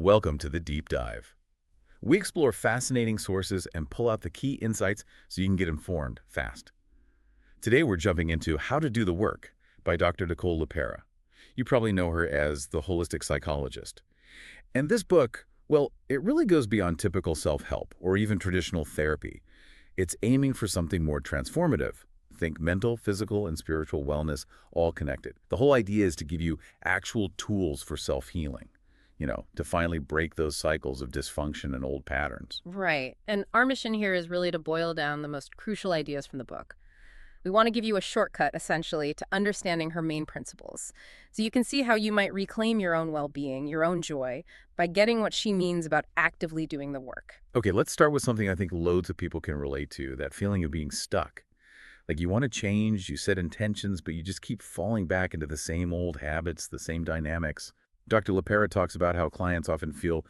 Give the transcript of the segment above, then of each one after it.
Welcome to the Deep Dive. We explore fascinating sources and pull out the key insights so you can get informed fast. Today we're jumping into How to Do the Work by Dr. Nicole LePera. You probably know her as the holistic psychologist. And this book, well, it really goes beyond typical self-help or even traditional therapy. It's aiming for something more transformative. Think mental, physical, and spiritual wellness all connected. The whole idea is to give you actual tools for self-healing. To finally break those cycles of dysfunction and old patterns. Right. And our mission here is really to boil down the most crucial ideas from the book. We want to give you a shortcut, essentially, to understanding her main principles. So you can see how you might reclaim your own well-being, your own joy, by getting what she means about actively doing the work. Okay, let's start with something I think loads of people can relate to, that feeling of being stuck. Like you want to change, you set intentions, but you just keep falling back into the same old habits, the same dynamics. Dr. LePera talks about how clients often feel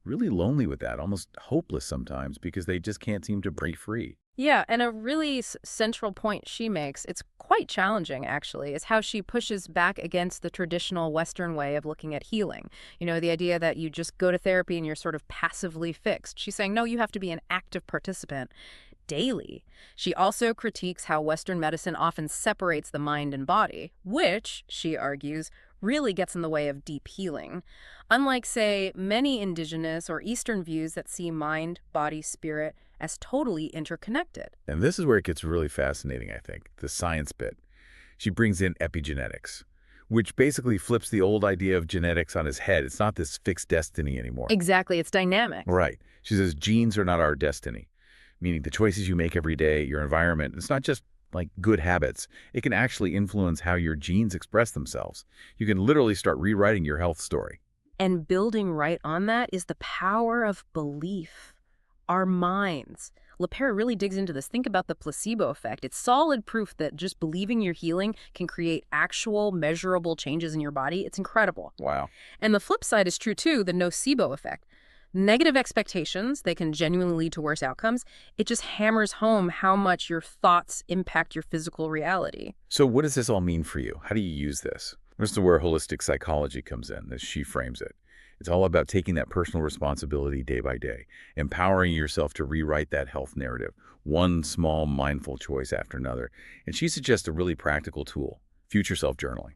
really lonely with that, almost hopeless sometimes, because they just can't seem to break free. Yeah, and a really central point she makes, it's quite challenging actually, is how she pushes back against the traditional Western way of looking at healing. The idea that you just go to therapy and you're sort of passively fixed. She's saying, no, you have to be an active participant daily. She also critiques how Western medicine often separates the mind and body, which, she argues, really gets in the way of deep healing. Unlike, say, many indigenous or Eastern views that see mind, body, spirit as totally interconnected. And this is where it gets really fascinating, I think, the science bit. She brings in epigenetics, which basically flips the old idea of genetics on its head. It's not this fixed destiny anymore. Exactly, it's dynamic. Right. She says genes are not our destiny, meaning the choices you make every day, your environment, it's not just like good habits. It can actually influence how your genes express themselves. You can literally start rewriting your health story. And building right on that is the power of belief. Our minds. LePera really digs into this. Think about the placebo effect. It's solid proof that just believing you're healing can create actual measurable changes in your body. It's incredible. Wow. And the flip side is true too, the nocebo effect. Negative expectations, they can genuinely lead to worse outcomes. It just hammers home how much your thoughts impact your physical reality. So what does this all mean for you? How do you use this? This is where holistic psychology comes in, as she frames it. It's all about taking that personal responsibility day by day, empowering yourself to rewrite that health narrative, one small mindful choice after another. And she suggests a really practical tool, future self-journaling.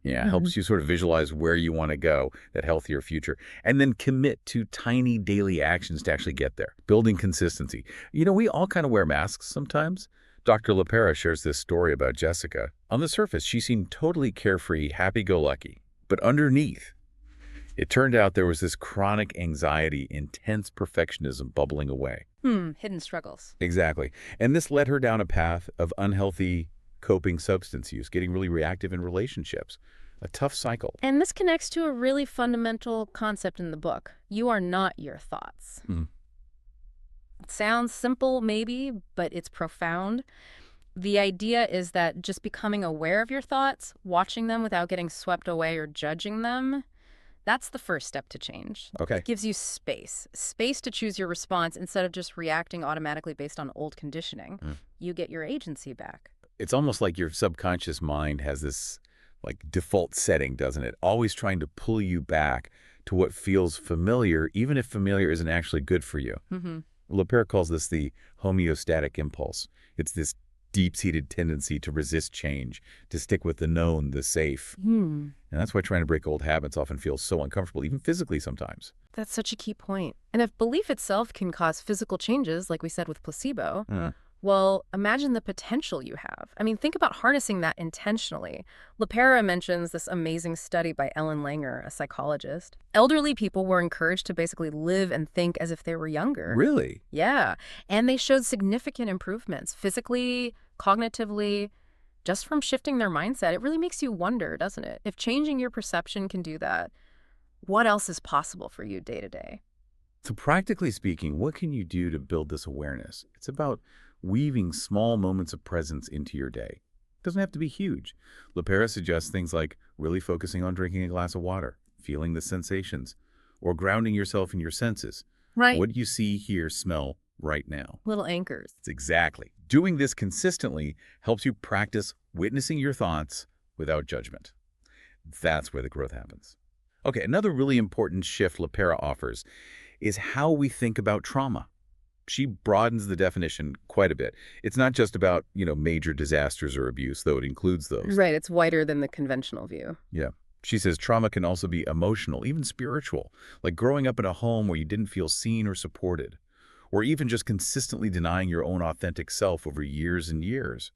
Yeah, helps you sort of visualize where you want to go, that healthier future, and then commit to tiny daily actions to actually get there, building consistency. We all kind of wear masks sometimes. Dr. LePera shares this story about Jessica. On the surface, she seemed totally carefree, happy-go-lucky. But underneath, it turned out there was this chronic anxiety, intense perfectionism bubbling away. Hidden struggles. Exactly. And this led her down a path of unhealthy coping substance use, getting really reactive in relationships. A tough cycle. And this connects to a really fundamental concept in the book. You are not your thoughts. It sounds simple, maybe, but it's profound. The idea is that just becoming aware of your thoughts, watching them without getting swept away or judging them, that's the first step to change. Okay. It gives you space to choose your response instead of just reacting automatically based on old conditioning. You get your agency back. It's almost like your subconscious mind has this default setting, doesn't it? Always trying to pull you back to what feels familiar, even if familiar isn't actually good for you. LePera calls this the homeostatic impulse. It's this deep-seated tendency to resist change, to stick with the known, the safe. And that's why trying to break old habits often feels so uncomfortable, even physically sometimes. That's such a key point. And if belief itself can cause physical changes, like we said with placebo, well, imagine the potential you have. I mean, think about harnessing that intentionally. LePera mentions this amazing study by Ellen Langer, a psychologist. Elderly people were encouraged to basically live and think as if they were younger. Really? Yeah. And they showed significant improvements, physically, cognitively, just from shifting their mindset. It really makes you wonder, doesn't it? If changing your perception can do that, what else is possible for you day to day? So practically speaking, what can you do to build this awareness? It's about weaving small moments of presence into your day. It doesn't have to be huge. LePera suggests things like really focusing on drinking a glass of water, feeling the sensations, or grounding yourself in your senses. Right. What do you see, hear, smell right now? Little anchors. Exactly. Doing this consistently helps you practice witnessing your thoughts without judgment. That's where the growth happens. Okay, another really important shift LePera offers is how we think about trauma. She broadens the definition quite a bit. It's not just about, major disasters or abuse, though it includes those. Right, it's wider than the conventional view. Yeah. She says trauma can also be emotional, even spiritual, like growing up in a home where you didn't feel seen or supported, or even just consistently denying your own authentic self over years and years.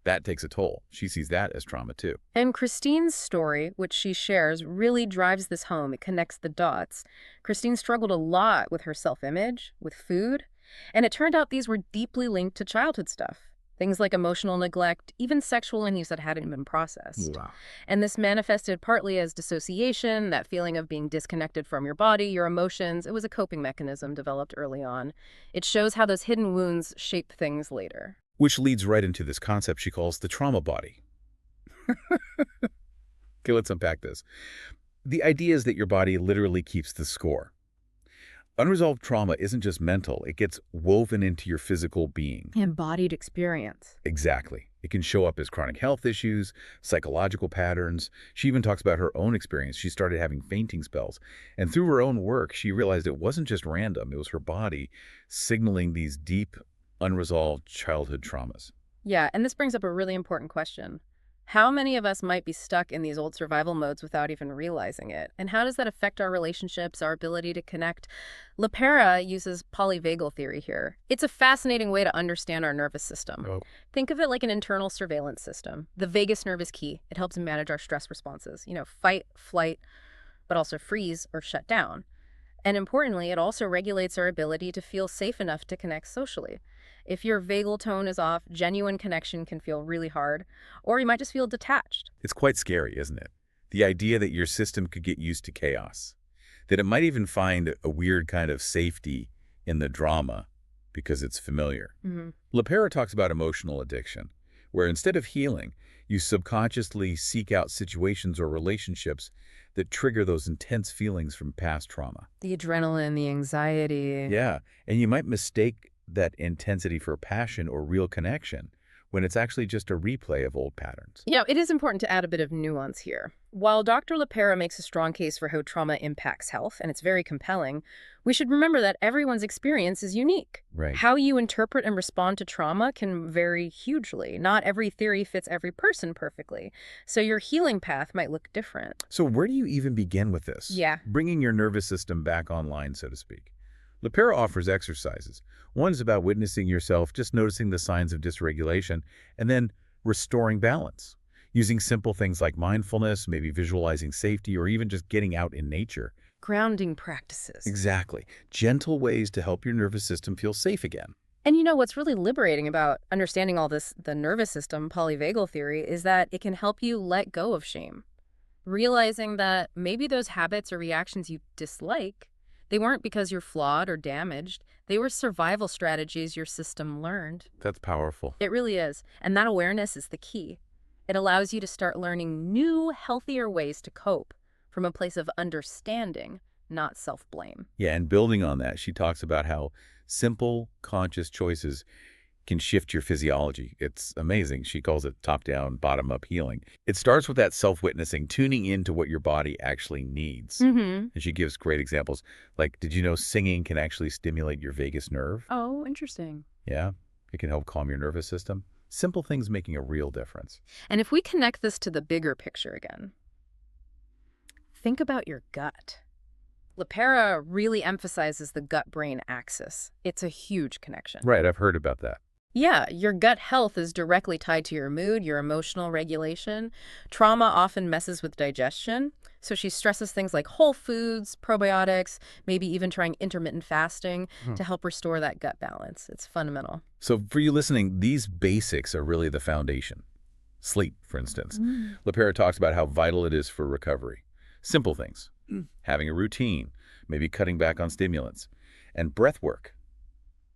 That takes a toll. She sees that as trauma, too. And Christine's story, which she shares, really drives this home. It connects the dots. Christine struggled a lot with her self-image, with food, and it turned out these were deeply linked to childhood stuff. Things like emotional neglect, even sexual abuse that hadn't been processed. Wow. And this manifested partly as dissociation, that feeling of being disconnected from your body, your emotions. It was a coping mechanism developed early on. It shows how those hidden wounds shape things later. Which leads right into this concept she calls the trauma body. Okay, let's unpack this. The idea is that your body literally keeps the score. Unresolved trauma isn't just mental, it gets woven into your physical being. Embodied experience. Exactly. It can show up as chronic health issues, psychological patterns. She even talks about her own experience. She started having fainting spells. And through her own work, she realized it wasn't just random. It was her body signaling these deep, unresolved childhood traumas. Yeah, and this brings up a really important question. How many of us might be stuck in these old survival modes without even realizing it? And how does that affect our relationships, our ability to connect? LePera uses polyvagal theory here. It's a fascinating way to understand our nervous system. Oh. Think of it like an internal surveillance system. The vagus nerve is key. It helps manage our stress responses. Fight, flight, but also freeze or shut down. And importantly, it also regulates our ability to feel safe enough to connect socially. If your vagal tone is off, genuine connection can feel really hard, or you might just feel detached. It's quite scary, isn't it? The idea that your system could get used to chaos, that it might even find a weird kind of safety in the drama because it's familiar. LePera talks about emotional addiction, where instead of healing, you subconsciously seek out situations or relationships that trigger those intense feelings from past trauma. The adrenaline, the anxiety. Yeah, and you might mistake that intensity for passion or real connection when it's actually just a replay of old patterns. It is important to add a bit of nuance here. While Dr. LePera makes a strong case for how trauma impacts health, and it's very compelling, we should remember that everyone's experience is unique. Right. How you interpret and respond to trauma can vary hugely. Not every theory fits every person perfectly, so your healing path might look different. So where do you even begin with this? Yeah. Bringing your nervous system back online, so to speak. LePera offers exercises. One is about witnessing yourself, just noticing the signs of dysregulation, and then restoring balance, using simple things like mindfulness, maybe visualizing safety, or even just getting out in nature. Grounding practices. Exactly. Gentle ways to help your nervous system feel safe again. And what's really liberating about understanding all this, the nervous system, polyvagal theory, is that it can help you let go of shame. Realizing that maybe those habits or reactions you dislike, they weren't because you're flawed or damaged. They were survival strategies your system learned. That's powerful. It really is. And that awareness is the key. It allows you to start learning new, healthier ways to cope from a place of understanding, not self-blame. Yeah, and building on that, she talks about how simple, conscious choices can shift your physiology. It's amazing. She calls it top-down, bottom-up healing. It starts with that self-witnessing, tuning into what your body actually needs. And she gives great examples. Like, did you know singing can actually stimulate your vagus nerve? Oh, interesting. Yeah, it can help calm your nervous system. Simple things making a real difference. And if we connect this to the bigger picture again, think about your gut. LePera really emphasizes the gut-brain axis. It's a huge connection. Right, I've heard about that. Yeah, your gut health is directly tied to your mood, your emotional regulation. Trauma often messes with digestion, so she stresses things like whole foods, probiotics, maybe even trying intermittent fasting to help restore that gut balance. It's fundamental. So for you listening, these basics are really the foundation. Sleep, for instance. LePera talks about how vital it is for recovery. Simple things. Having a routine, maybe cutting back on stimulants. And breath work.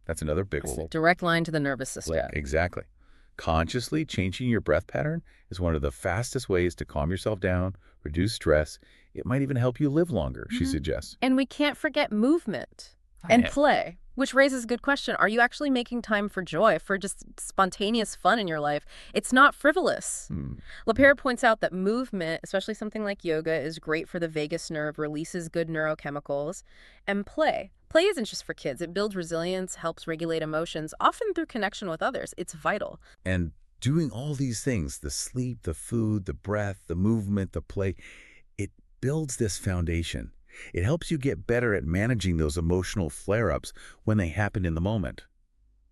That's another big one. Direct line to the nervous system. Exactly. Consciously changing your breath pattern is one of the fastest ways to calm yourself down, reduce stress. It might even help you live longer, she suggests. And we can't forget movement and play. Which raises a good question. Are you actually making time for joy, for just spontaneous fun in your life? It's not frivolous. Hmm. LePera points out that movement, especially something like yoga, is great for the vagus nerve, releases good neurochemicals, and play. Play isn't just for kids. It builds resilience, helps regulate emotions, often through connection with others. It's vital. And doing all these things, the sleep, the food, the breath, the movement, the play, it builds this foundation. It helps you get better at managing those emotional flare-ups when they happen in the moment.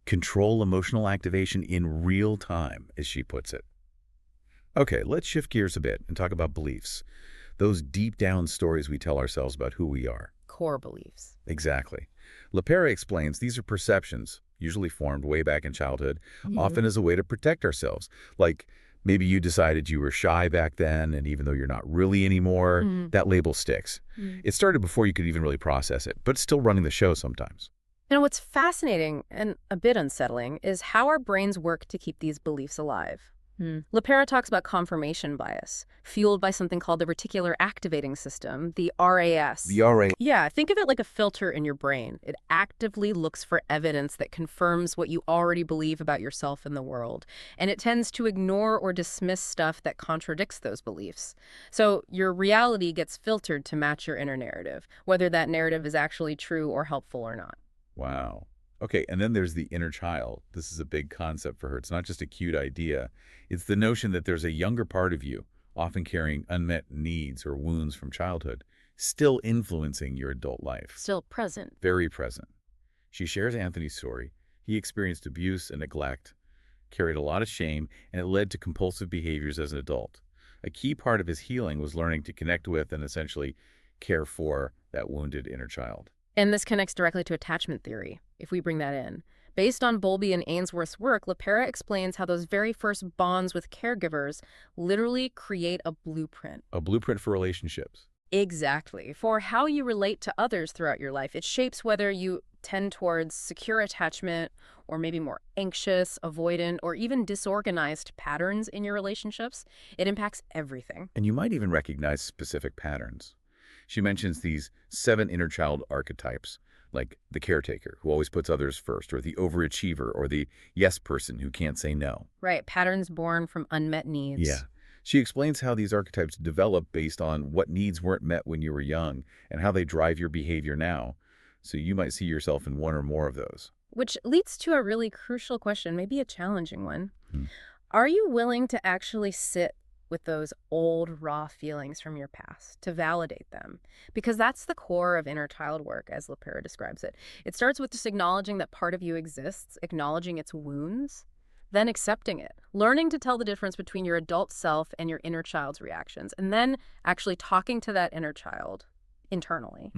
Control emotional activation in real time, as she puts it. Okay, let's shift gears a bit and talk about beliefs. Those deep down stories we tell ourselves about who we are. Core beliefs. Exactly. LePera explains these are perceptions, usually formed way back in childhood, often as a way to protect ourselves. Like, maybe you decided you were shy back then, and even though you're not really anymore, that label sticks. It started before you could even really process it, but it's still running the show sometimes. What's fascinating and a bit unsettling is how our brains work to keep these beliefs alive. LePera talks about confirmation bias, fueled by something called the reticular activating system, the RAS. The RA. Yeah, think of it like a filter in your brain. It actively looks for evidence that confirms what you already believe about yourself and the world, and it tends to ignore or dismiss stuff that contradicts those beliefs. So your reality gets filtered to match your inner narrative, whether that narrative is actually true or helpful or not. Wow. Okay, and then there's the inner child. This is a big concept for her. It's not just a cute idea. It's the notion that there's a younger part of you, often carrying unmet needs or wounds from childhood, still influencing your adult life. Still present. Very present. She shares Anthony's story. He experienced abuse and neglect, carried a lot of shame, and it led to compulsive behaviors as an adult. A key part of his healing was learning to connect with and essentially care for that wounded inner child. And this connects directly to attachment theory, if we bring that in. Based on Bowlby and Ainsworth's work, LePera explains how those very first bonds with caregivers literally create a blueprint. A blueprint for relationships. Exactly. For how you relate to others throughout your life. It shapes whether you tend towards secure attachment or maybe more anxious, avoidant, or even disorganized patterns in your relationships. It impacts everything. And you might even recognize specific patterns. She mentions these 7 inner child archetypes, like the caretaker, who always puts others first, or the overachiever, or the yes person who can't say no. Right, patterns born from unmet needs. Yeah. She explains how these archetypes develop based on what needs weren't met when you were young and how they drive your behavior now. So you might see yourself in one or more of those. Which leads to a really crucial question, maybe a challenging one. Hmm. Are you willing to actually sit with those old, raw feelings from your past, to validate them? Because that's the core of inner child work, as LePera describes it. It starts with just acknowledging that part of you exists, acknowledging its wounds, then accepting it, learning to tell the difference between your adult self and your inner child's reactions, and then actually talking to that inner child internally.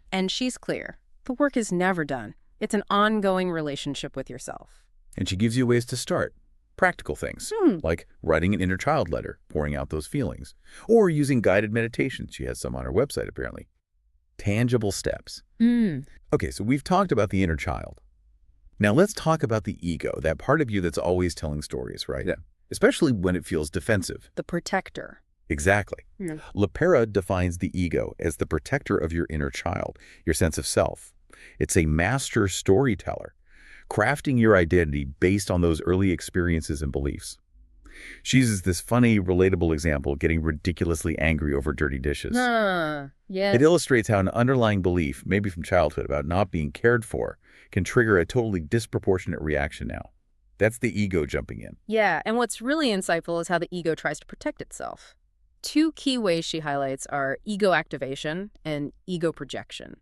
And she's clear. The work is never done. It's an ongoing relationship with yourself. And she gives you ways to start. Practical things, like writing an inner child letter, pouring out those feelings, or using guided meditation. She has some on her website, apparently. Tangible steps. Okay, so we've talked about the inner child. Now let's talk about the ego, that part of you that's always telling stories, right? Yeah. Especially when it feels defensive. The protector. Exactly. LePera defines the ego as the protector of your inner child, your sense of self. It's a master storyteller, crafting your identity based on those early experiences and beliefs. She uses this funny, relatable example, getting ridiculously angry over dirty dishes. Yes. It illustrates how an underlying belief, maybe from childhood, about not being cared for, can trigger a totally disproportionate reaction now. That's the ego jumping in. Yeah, and what's really insightful is how the ego tries to protect itself. 2 key ways she highlights are ego activation and ego projection.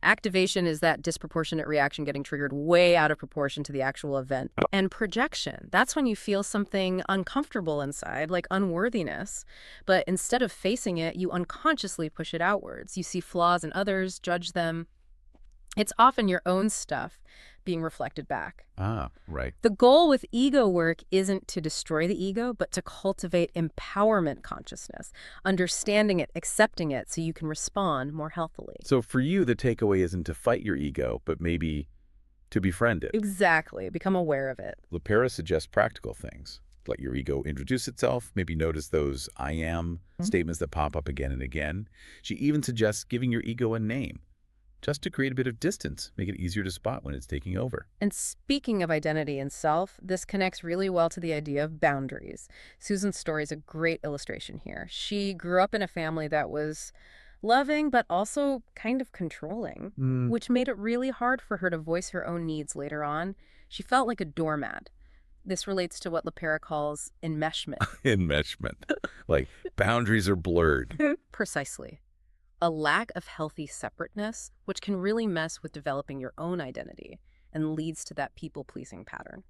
Activation is that disproportionate reaction getting triggered way out of proportion to the actual event. And projection, that's when you feel something uncomfortable inside, like unworthiness. But instead of facing it, you unconsciously push it outwards. You see flaws in others, judge them. It's often your own stuff being reflected back. Ah, right. The goal with ego work isn't to destroy the ego, but to cultivate empowerment consciousness, understanding it, accepting it, so you can respond more healthily. So for you, the takeaway isn't to fight your ego, but maybe to befriend it. Exactly. Become aware of it. LePera suggests practical things. Let your ego introduce itself, maybe notice those I am statements that pop up again and again. She even suggests giving your ego a name. just to create a bit of distance, make it easier to spot when it's taking over. And speaking of identity and self, this connects really well to the idea of boundaries. Susan's story is a great illustration here. She grew up in a family that was loving, but also kind of controlling, Mm. which made it really hard for her to voice her own needs later on. She felt like a doormat. This relates to what LePera calls enmeshment. Enmeshment. Like, boundaries are blurred. Precisely. A lack of healthy separateness, which can really mess with developing your own identity and leads to that people-pleasing pattern.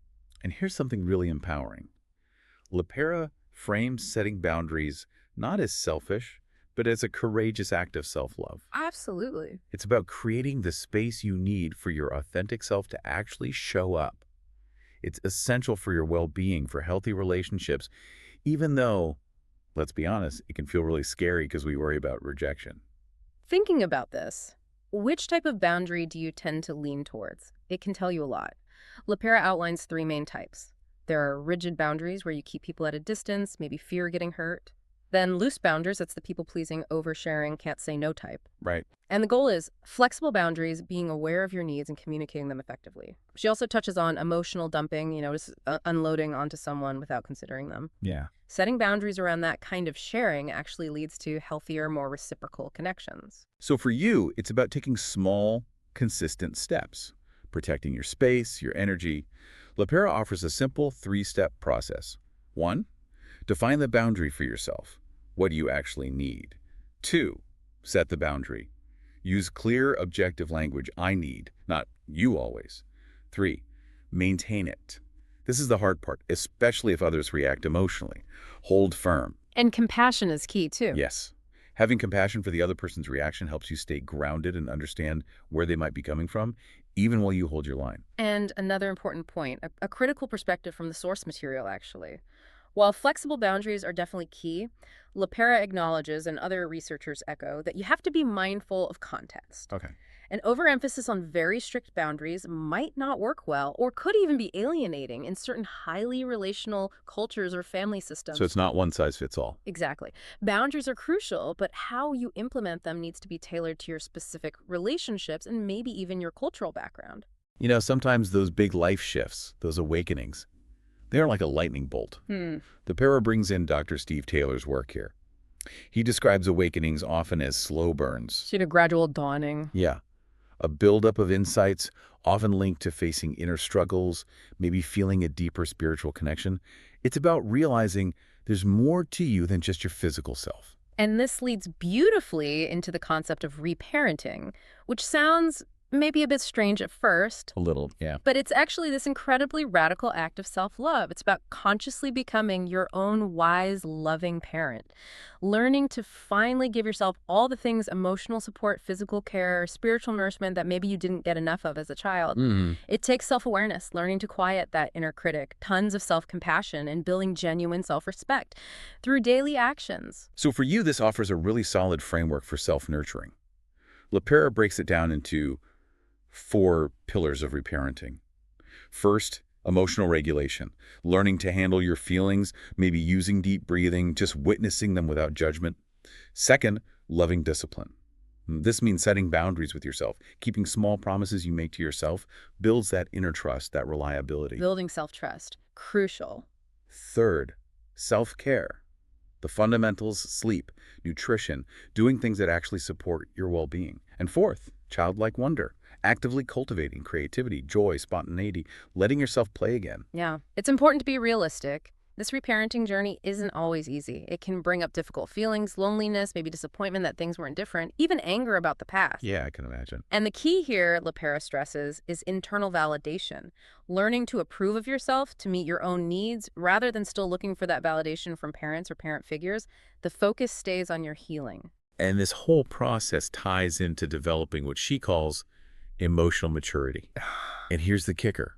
And here's something really empowering. LePera frames setting boundaries not as selfish, but as a courageous act of self-love. Absolutely. It's about creating the space you need for your authentic self to actually show up. It's essential for your well-being, for healthy relationships, even though, let's be honest, it can feel really scary because we worry about rejection. Thinking about this, which type of boundary do you tend to lean towards? It can tell you a lot. LePera outlines 3 main types. There are rigid boundaries where you keep people at a distance, maybe fear getting hurt. Then loose boundaries, that's the people-pleasing, oversharing, can't say no type. Right. And the goal is flexible boundaries, being aware of your needs and communicating them effectively. She also touches on emotional dumping, just unloading onto someone without considering them. Yeah. Setting boundaries around that kind of sharing actually leads to healthier, more reciprocal connections. So for you, it's about taking small, consistent steps, protecting your space, your energy. LePera offers a simple 3-step process. 1, define the boundary for yourself. What do you actually need? 2, set the boundary. Use clear, objective language, I need, not you always. 3, maintain it. This is the hard part, especially if others react emotionally. Hold firm. And compassion is key, too. Yes. Having compassion for the other person's reaction helps you stay grounded and understand where they might be coming from, even while you hold your line. And another important point, a critical perspective from the source material, actually. While flexible boundaries are definitely key, LePera acknowledges, and other researchers echo, that you have to be mindful of context. Okay. An overemphasis on very strict boundaries might not work well or could even be alienating in certain highly relational cultures or family systems. So it's not one size fits all. Exactly. Boundaries are crucial, but how you implement them needs to be tailored to your specific relationships and maybe even your cultural background. Sometimes those big life shifts, those awakenings, they're like a lightning bolt. LePera brings in Dr. Steve Taylor's work here. He describes awakenings often as slow burns. See the gradual dawning. Yeah. A buildup of insights, often linked to facing inner struggles, maybe feeling a deeper spiritual connection. It's about realizing there's more to you than just your physical self. And this leads beautifully into the concept of reparenting, which sounds maybe a bit strange at first. A little, yeah. But it's actually this incredibly radical act of self-love. It's about consciously becoming your own wise, loving parent. Learning to finally give yourself all the things, emotional support, physical care, spiritual nourishment that maybe you didn't get enough of as a child. It takes self-awareness, learning to quiet that inner critic, tons of self-compassion, and building genuine self-respect through daily actions. So for you, this offers a really solid framework for self-nurturing. LePera breaks it down into 4 pillars of reparenting. First, emotional regulation, learning to handle your feelings, maybe using deep breathing, just witnessing them without judgment. Second, loving discipline. This means setting boundaries with yourself. Keeping small promises you make to yourself builds that inner trust, that reliability. Building self-trust, crucial. Third, self-care. The fundamentals: sleep, nutrition, doing things that actually support your well-being. And fourth, childlike wonder. Actively cultivating creativity, joy, spontaneity, letting yourself play again. Yeah, it's important to be realistic. This reparenting journey isn't always easy. It can bring up difficult feelings, loneliness, maybe disappointment that things weren't different, even anger about the past. Yeah, I can imagine. And the key here, LePera stresses, is internal validation. Learning to approve of yourself to meet your own needs rather than still looking for that validation from parents or parent figures. The focus stays on your healing. And this whole process ties into developing what she calls emotional maturity. And here's the kicker.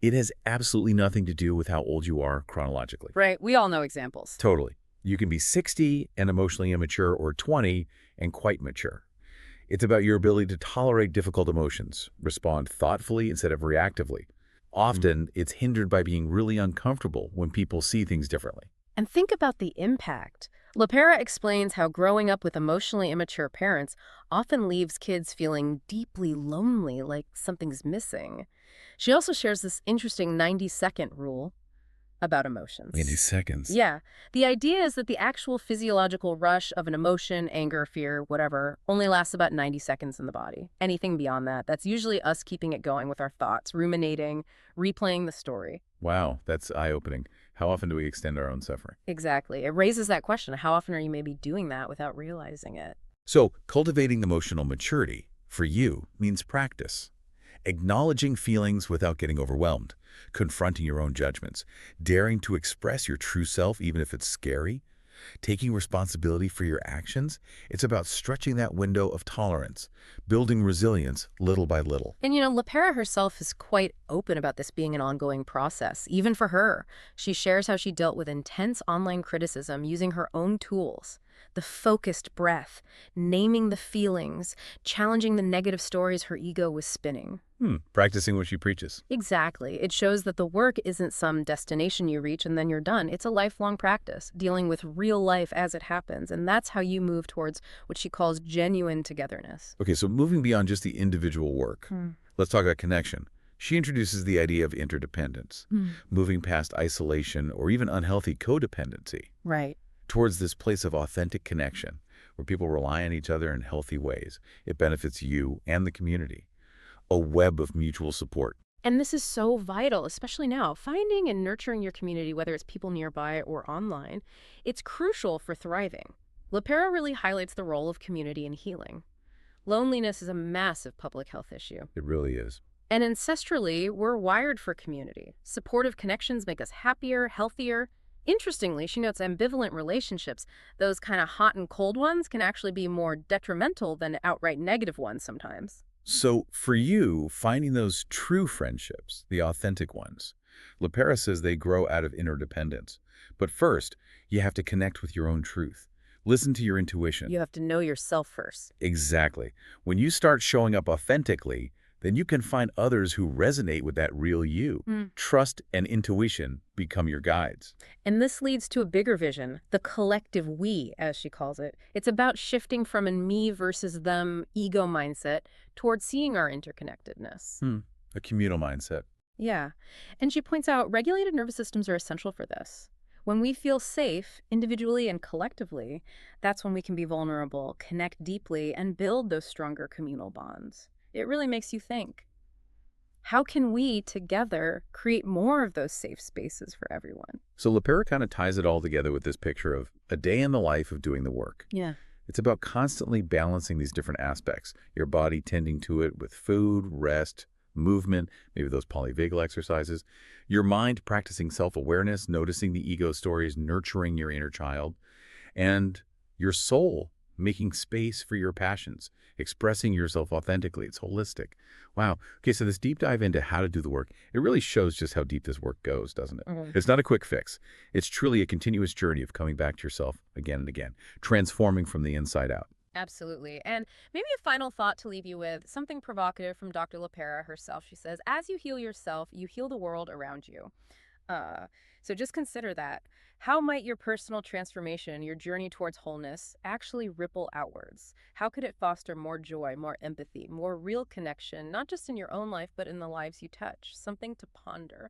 It has absolutely nothing to do with how old you are chronologically. Right. We all know examples. Totally. You can be 60 and emotionally immature, or 20 and quite mature. It's about your ability to tolerate difficult emotions, respond thoughtfully instead of reactively. Often, it's hindered by being really uncomfortable when people see things differently. And think about the impact. LePera explains how growing up with emotionally immature parents often leaves kids feeling deeply lonely, like something's missing. She also shares this interesting 90-second rule about Maybe emotions. seconds. Yeah, the idea is that the actual physiological rush of an emotion, anger, fear, whatever, only lasts about 90 seconds in the body. Anything beyond that, that's usually us keeping it going with our thoughts, ruminating, replaying the story. Wow, that's eye-opening. How often do we extend our own suffering? Exactly. It raises that question, how often are you maybe doing that without realizing it? So, cultivating emotional maturity, for you, means practice. Acknowledging feelings without getting overwhelmed, confronting your own judgments, daring to express your true self even if it's scary, taking responsibility for your actions. It's about stretching that window of tolerance, building resilience little by little. And LePera herself is quite open about this being an ongoing process, even for her. She shares how she dealt with intense online criticism using her own tools. The focused breath, naming the feelings, challenging the negative stories her ego was spinning. Practicing what she preaches. Exactly. It shows that the work isn't some destination you reach and then you're done. It's a lifelong practice, dealing with real life as it happens. And that's how you move towards what she calls genuine togetherness. Okay, so moving beyond just the individual work, let's talk about connection. She introduces the idea of interdependence, moving past isolation or even unhealthy codependency Right. towards this place of authentic connection where people rely on each other in healthy ways. It benefits you and the community. A web of mutual support. And this is so vital, especially now. Finding and nurturing your community, whether it's people nearby or online, it's crucial for thriving. LePera really highlights the role of community in healing. Loneliness is a massive public health issue. It really is. And ancestrally, we're wired for community. Supportive connections make us happier, healthier. Interestingly, she notes ambivalent relationships, those kind of hot and cold ones, can actually be more detrimental than outright negative ones sometimes. So for you, finding those true friendships, the authentic ones, LePera says they grow out of interdependence. But first, you have to connect with your own truth. Listen to your intuition. You have to know yourself first. Exactly. When you start showing up authentically, then you can find others who resonate with that real you. Trust and intuition become your guides. And this leads to a bigger vision, the collective we, as she calls it. It's about shifting from a me versus them ego mindset towards seeing our interconnectedness. A communal mindset. Yeah. And she points out regulated nervous systems are essential for this. When we feel safe, individually and collectively, that's when we can be vulnerable, connect deeply, and build those stronger communal bonds. It really makes you think. How can we, together, create more of those safe spaces for everyone? So LePera kind of ties it all together with this picture of a day in the life of doing the work. Yeah. It's about constantly balancing these different aspects, your body tending to it with food, rest, movement, maybe those polyvagal exercises, your mind practicing self-awareness, noticing the ego stories, nurturing your inner child, and your soul making space for your passions, expressing yourself authentically. It's holistic. Wow. Okay, so this deep dive into how to do the work, it really shows just how deep this work goes, doesn't it? It's not a quick fix. It's truly a continuous journey of coming back to yourself again and again, transforming from the inside out. Absolutely. And maybe a final thought to leave you with, something provocative from Dr. LePera herself. She says, as you heal yourself, you heal the world around you. Uh, so just consider that. How might your personal transformation, your journey towards wholeness, actually ripple outwards? How could it foster more joy, more empathy, more real connection, not just in your own life, but in the lives you touch? Something to ponder.